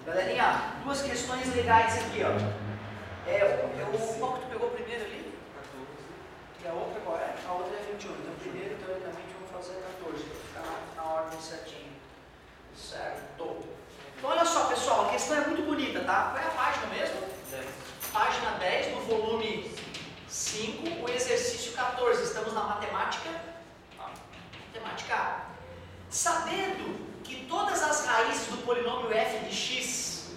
Galerinha, duas questões legais aqui, ó. Qual que tu pegou primeiro ali? 14. E a outra qual é? A outra é 21. Então, primeiro, teoricamente, vamos fazer 14, para ficar na ordem certinho. Certo. Então, olha só, pessoal, a questão é muito bonita, tá? Qual é a página mesmo? 10. Página 10 do volume 5, o exercício 14. Estamos na matemática. Matemática A. Sabendo que todas as raízes do polinômio f de x,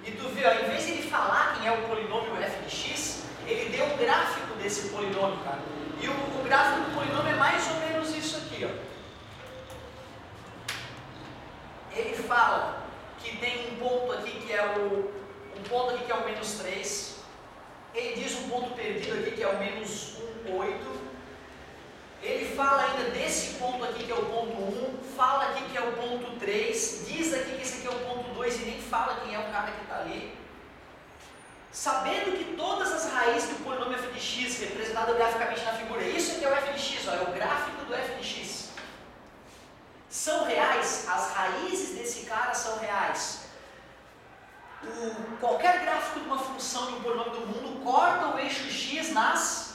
e tu vê, ó, em vez de ele falar quem é o polinômio f de x, ele deu o gráfico desse polinômio, cara. E o gráfico do polinômio é mais ou menos isso aqui, ó. Ele fala que tem um ponto aqui que é o menos 3. Ele diz um ponto perdido aqui que é o menos 1, 8. Ele fala ainda desse ponto aqui que é o ponto 1, fala aqui que é o ponto 3, diz aqui que esse aqui é o ponto 2 e nem fala quem é o cara que está ali. Sabendo que todas as raízes do polinômio f de x, representado graficamente na figura, isso aqui é o f de x, ó, é o gráfico do f de x, são reais, as raízes desse cara são reais. Qualquer gráfico de uma função de um polinômio do mundo corta o eixo x nas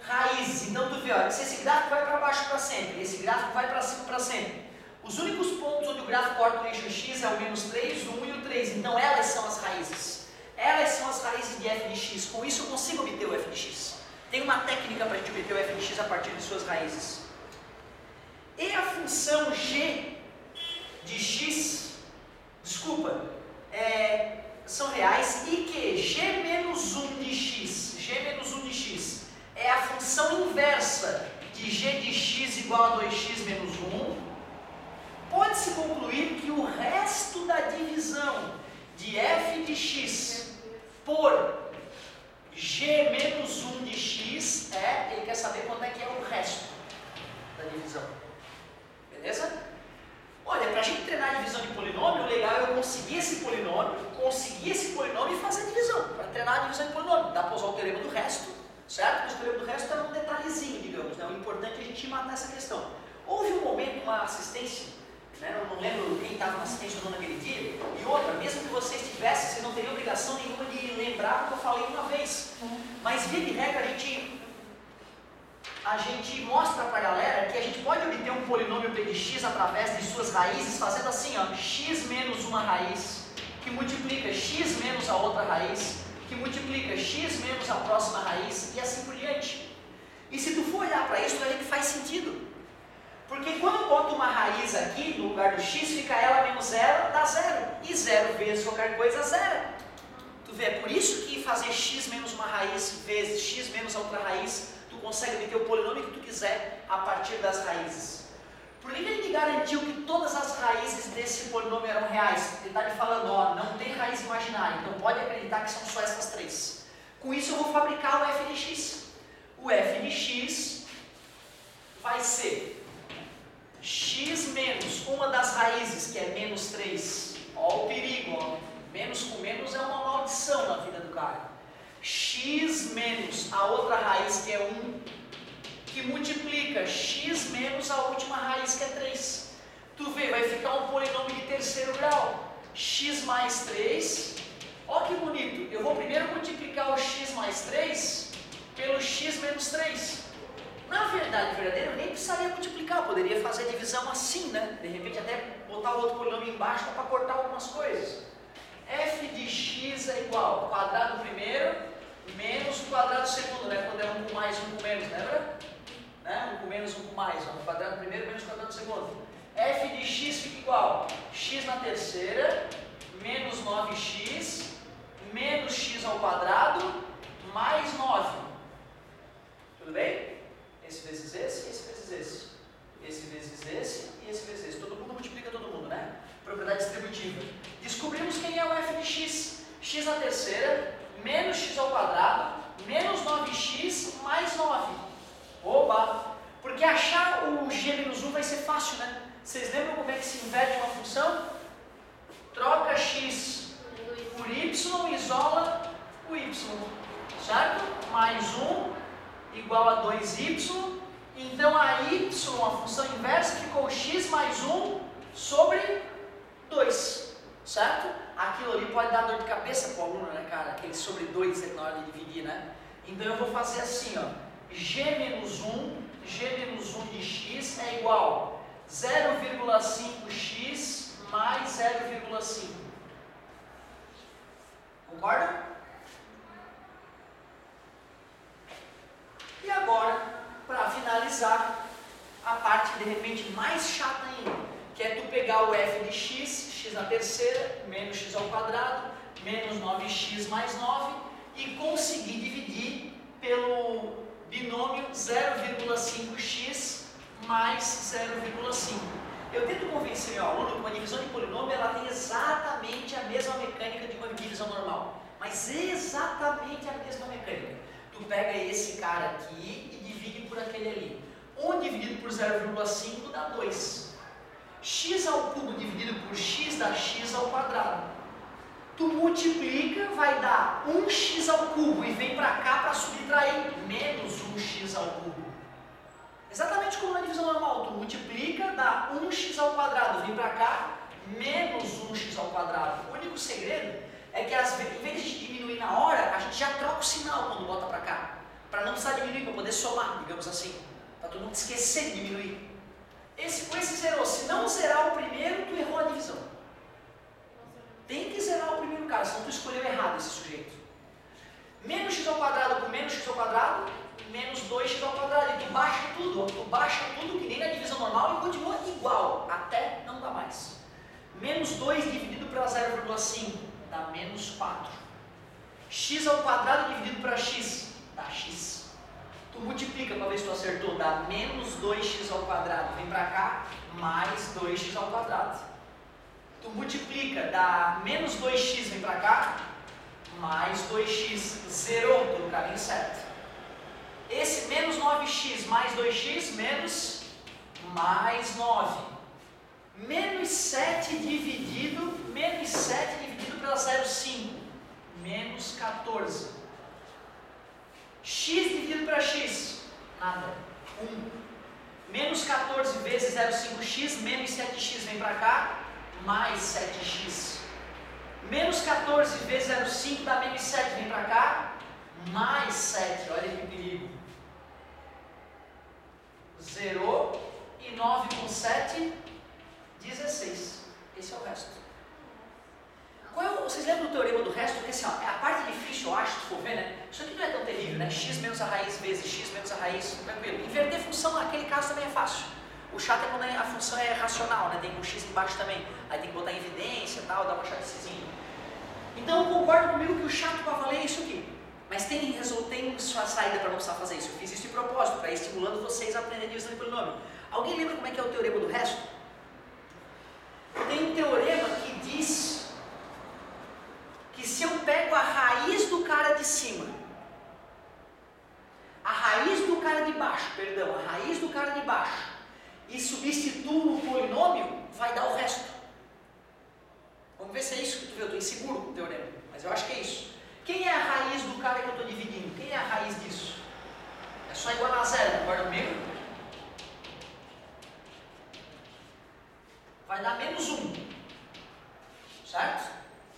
raízes. Então tu vê, ó, se esse gráfico vai para baixo para sempre, esse gráfico vai para cima para sempre. Os únicos pontos onde o gráfico corta o eixo x é o menos 3, o 1 e o 3. Então elas são as raízes. Elas são as raízes de f de x. Com isso eu consigo obter o f de x. Tem uma técnica para a gente obter o f de x a partir de suas raízes. E a função g de x, são reais, e que g menos 1 de x é a função inversa de g de x igual a 2x menos 1, pode-se concluir que o resto da divisão de f de x por g menos 1 de x ele quer saber quanto é que é o resto da divisão. Beleza? Olha, para a gente treinar a divisão de polinômio, o legal é eu conseguir esse polinômio e fazer a divisão. Para treinar a divisão de polinômio, dá para usar o teorema do resto, certo? O teorema do resto é um detalhezinho, digamos, né? O importante é a gente matar essa questão. Houve um momento, uma assistência, né? Eu não lembro quem estava na assistência ou não naquele dia, e outra, mesmo que vocês tivessem, vocês não teriam obrigação nenhuma de lembrar o que eu falei uma vez. Mas, via de regra, a gente mostra para a galera que a gente pode obter um polinômio p de x através de suas raízes, fazendo assim, ó, x menos uma raiz, que multiplica x menos a outra raiz, que multiplica x menos a próxima raiz, e assim por diante. E se tu for olhar para isso, tu vai ver que faz sentido. Porque quando eu boto uma raiz aqui, no lugar do x, fica ela menos zero, dá zero. E zero vezes qualquer coisa, zero. Tu vê, é por isso que fazer x menos uma raiz vezes x menos a outra raiz, tu consegue obter o polinômio que tu quiser a partir das raízes. Por que ele garantiu que todas as raízes desse polinômio eram reais? Ele está te falando, ó, não tem raiz imaginária, então pode acreditar que são só essas três. Com isso eu vou fabricar o f de x. O f de x vai ser x menos uma das raízes, que é menos 3. Ó o perigo, ó. Menos com menos é uma maldição na vida do cara. X menos a outra raiz, que é 1, que multiplica x menos a última raiz, que é 3. Tu vê, vai ficar um polinômio de terceiro grau. X mais 3. Ó que bonito. Eu vou primeiro multiplicar o x mais 3 pelo x menos 3. Na verdade, verdadeiro, eu nem precisaria multiplicar. Eu poderia fazer a divisão assim, né? De repente até botar o outro polinômio embaixo para cortar algumas coisas. F de x é igual ao quadrado primeiro menos o quadrado segundo, né? Quando é 1 com mais, 1 com menos, lembra? Né? 1 com menos, 1 com mais. O quadrado primeiro menos o quadrado segundo. F de x fica igual a x na terceira menos 9x menos x ao quadrado mais 9. Tudo bem? Esse vezes esse, esse vezes esse. Esse vezes esse e esse vezes esse. Todo mundo multiplica todo mundo, né? Propriedade distributiva. Descobrimos quem é o f de x. X na terceira menos x ao quadrado menos 9x mais 9. Oba! Porque achar o g menos 1 vai ser fácil, né? Vocês lembram como é que se inverte uma função? Troca x por y e isola o y, certo? Mais 1 igual a 2y. Então a y, a função inversa, ficou x mais 1 sobre 2, certo? pode dar dor de cabeça para o aluno, né, cara? Aquele sobre 2 na hora de dividir, né? Então eu vou fazer assim, ó. G menos 1 de x é igual 0,5x mais 0,5. Concorda? E agora, para finalizar, a parte de repente mais chata ainda, que é tu pegar o f de x, x na terceira, menos x ao quadrado, menos 9x mais 9, e conseguir dividir pelo binômio 0,5x mais 0,5. Eu tento convencer meu aluno que uma divisão de polinômio ela tem exatamente a mesma mecânica de uma divisão normal. Mas exatamente a mesma mecânica. Tu pega esse cara aqui e divide por aquele ali. 1 dividido por 0,5 dá 2. X ao cubo dividido por x dá x ao quadrado. Tu multiplica, vai dar 1x ao cubo e vem para cá para subtrair menos 1x ao cubo. Exatamente como na divisão normal, tu multiplica, dá 1x ao quadrado, vem para cá, menos 1x ao quadrado. O único segredo é que às vezes, em vez de diminuir na hora, a gente já troca o sinal quando bota para cá, para não precisar diminuir, para poder somar, digamos assim, para tu não te esquecer de diminuir. Com esse zerou, se não zerar o primeiro, tu errou a divisão. Tem que zerar o primeiro cara, senão tu escolheu errado esse sujeito. Menos x ao quadrado com menos x ao quadrado, menos 2x ao quadrado. E tu baixa tudo que nem na divisão normal e continua igual, até não dá mais. Menos 2 dividido para 0,5 dá menos 4. X ao quadrado dividido para x dá x. Tu multiplica para ver se tu acertou, dá menos 2x ao quadrado, vem para cá, mais 2x ao quadrado. Tu multiplica, dá menos 2x, vem para cá, mais 2x, zerou, estou no caminho certo. Esse menos 9x mais 2x, menos mais 9. Menos 7 dividido pela 0,5, menos 14. X dividido para x, nada, 1. Menos 14 vezes 0,5x, menos 7x vem para cá, mais 7x. Menos 14 vezes 0,5 dá menos 7, vem para cá, mais 7, olha que perigo. Zerou, e 9 com 7, 16. Esse é o resto. Vocês lembram do teorema do resto? Porque assim, ó, a parte difícil, eu acho, se for ver, né? Isso aqui não é tão terrível, né? X menos a raiz vezes x menos a raiz, tranquilo. Inverter função, naquele caso também é fácil. O chato é quando a função é racional, né? Tem um x embaixo também. Aí tem que botar em evidência e tal, dar uma chaticezinha. Então concorda comigo que o chato para valer é isso aqui. Mas tem sua saída para não precisar fazer isso. Eu fiz isso de propósito, para ir estimulando vocês a aprender divisão de polinômio. Alguém lembra como é que é o teorema do resto? Tem um teorema que diz que se eu pego a raiz do cara de cima, a raiz do cara de baixo, e substituo o polinômio, vai dar o resto. Vamos ver se é isso que tu vê. Eu estou inseguro com o teorema, mas eu acho que é isso. Quem é a raiz do cara que eu estou dividindo? Quem é a raiz disso? É só igual a zero, concorda comigo? Vai dar menos 1. Certo?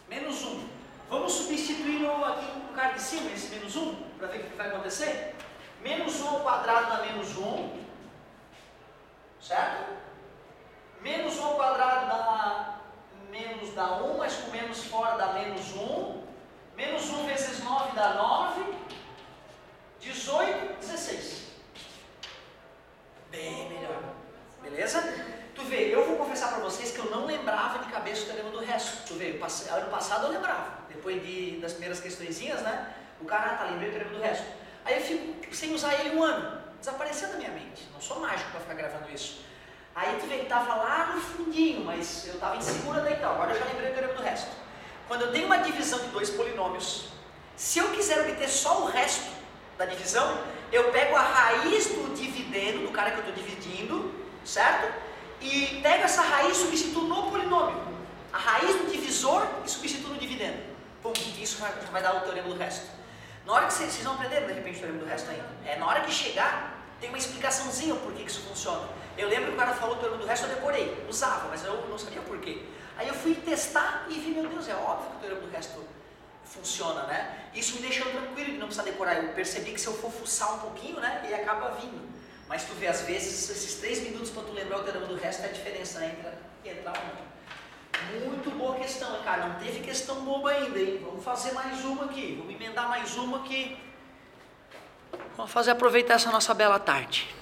Menos 1. Vamos substituir aqui no cara de cima, esse menos 1, para ver o que vai acontecer? Menos 1 ao quadrado dá menos 1. Certo? Menos 1 ao quadrado dá 1, mas com menos fora dá menos 1. Menos 1 vezes 9 dá 9. 18, 16. Bem melhor. Beleza? Tu vê, eu vou confessar para vocês que eu não lembrava de cabeça o teorema do resto. Tu vê, ano passado eu lembrava. Depois das primeiras questõezinhas, né? O cara, lembrei o teorema do resto. Aí eu fico sem usar ele um ano. Desapareceu da minha mente. Não sou mágico para ficar gravando isso. Aí tu vê que estava lá no fundinho, mas eu estava insegura daí então. Agora eu já lembrei o teorema do resto. Quando eu tenho uma divisão de dois polinômios, se eu quiser obter só o resto da divisão, eu pego a raiz do dividendo, do cara que eu estou dividindo, certo? E pego essa raiz e substituo no polinômio. A raiz do divisor e substituo no dividendo. Pum, isso vai dar o teorema do resto. Na hora que vocês não aprenderam de repente o teorema do resto ainda. Na hora que chegar, tem uma explicaçãozinha por que isso funciona. Eu lembro que o cara falou o teorema do resto, eu decorei, usava, mas eu não sabia por quê. Aí eu fui testar e vi, meu Deus, é óbvio que o teorema do resto funciona, né? Isso me deixou tranquilo de não precisar decorar. Eu percebi que se eu for fuçar um pouquinho, né, ele acaba vindo. Mas tu vê, às vezes, esses 3 minutos para tu lembrar o teorema do resto é a diferença entre entrar ou não. Muito boa questão, cara. Não teve questão boba ainda, hein? Vamos fazer mais uma aqui. Vamos emendar mais uma aqui. Vamos aproveitar essa nossa bela tarde.